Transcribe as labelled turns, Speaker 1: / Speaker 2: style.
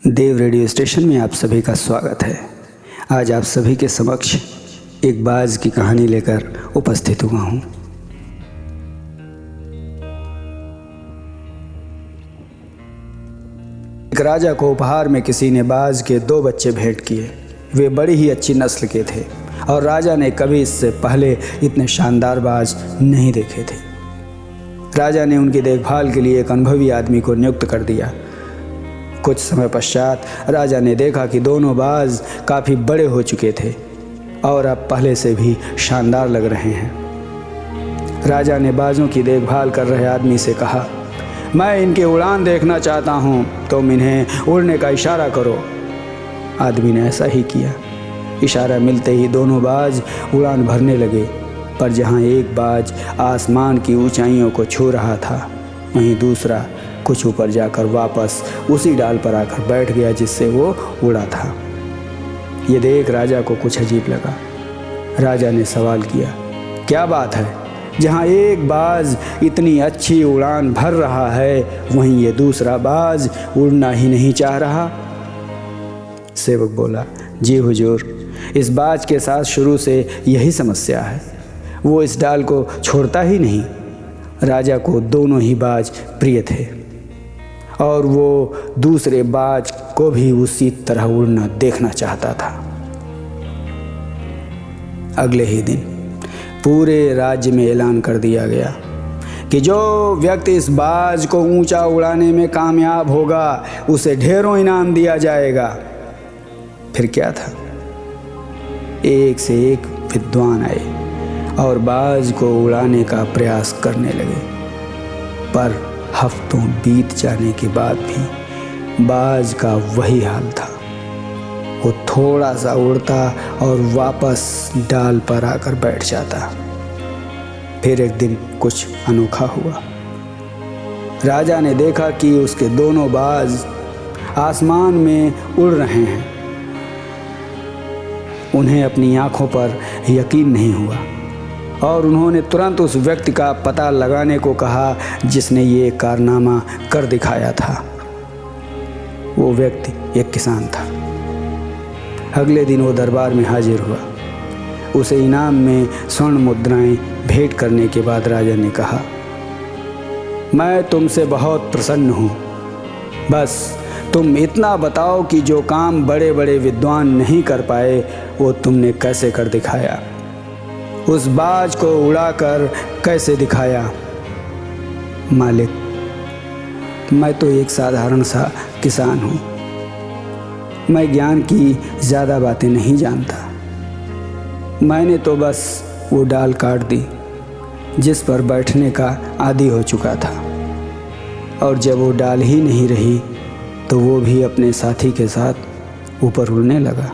Speaker 1: देव radio station में आप सभी का स्वागत है। आज आप सभी के समक्ष एक बाज की कहानी लेकर उपस्थित हुआ हूँ। एक राजा को उपहार में किसी ने बाज के 2 बच्चे भेंट किए। वे बड़ी ही अच्छी नस्ल के थे और राजा ने कभी इससे पहले इतने शानदार बाज नहीं देखे थे। राजा ने उनकी देखभाल के लिए एक अनुभवी आदमी को नियुक्त कर दिया। कुछ समय पश्चात राजा ने देखा कि दोनों बाज काफ़ी बड़े हो चुके थे और अब पहले से भी शानदार लग रहे हैं। राजा ने बाजों की देखभाल कर रहे आदमी से कहा, मैं इनकी उड़ान देखना चाहता हूँ, तुम इन्हें उड़ने का इशारा करो। आदमी ने ऐसा ही किया। इशारा मिलते ही दोनों बाज उड़ान भरने लगे, पर जहाँ एक बाज आसमान की ऊंचाइयों को छू रहा था, वहीं दूसरा कुछ ऊपर जाकर वापस उसी डाल पर आकर बैठ गया जिससे वो उड़ा था। ये देख राजा को कुछ अजीब लगा। राजा ने सवाल किया, क्या बात है, जहाँ एक बाज इतनी अच्छी उड़ान भर रहा है, वहीं ये दूसरा बाज उड़ना ही नहीं चाह रहा? सेवक बोला, जी हुजूर, इस बाज के साथ शुरू से यही समस्या है, वो इस डाल को छोड़ता ही नहीं। राजा को दोनों ही बाज प्रिय थे और वो दूसरे बाज को भी उसी तरह उड़ना देखना चाहता था। अगले ही दिन पूरे राज्य में ऐलान कर दिया गया कि जो व्यक्ति इस बाज को ऊंचा उड़ाने में कामयाब होगा, उसे ढेरों इनाम दिया जाएगा। फिर क्या था, एक से एक विद्वान आए और बाज को उड़ाने का प्रयास करने लगे, पर हफ्तों बीत जाने के बाद भी बाज का वही हाल था। वो थोड़ा सा उड़ता और वापस डाल पर आकर बैठ जाता। फिर एक दिन कुछ अनोखा हुआ। राजा ने देखा कि उसके दोनों बाज आसमान में उड़ रहे हैं। उन्हें अपनी आंखों पर यकीन नहीं हुआ और उन्होंने तुरंत उस व्यक्ति का पता लगाने को कहा जिसने ये कारनामा कर दिखाया था। वो व्यक्ति एक किसान था। अगले दिन वो दरबार में हाजिर हुआ। उसे इनाम में स्वर्ण मुद्राएं भेंट करने के बाद राजा ने कहा, मैं तुमसे बहुत प्रसन्न हूँ, बस तुम इतना बताओ कि जो काम बड़े बड़े विद्वान नहीं कर पाए, वो तुमने कैसे कर दिखाया, उस बाज को उड़ाकर कैसे दिखाया। मालिक, मैं तो एक साधारण सा किसान हूँ, मैं ज्ञान की ज़्यादा बातें नहीं जानता। मैंने तो बस वो डाल काट दी जिस पर बैठने का आदी हो चुका था, और जब वो डाल ही नहीं रही तो वो भी अपने साथी के साथ ऊपर उड़ने लगा।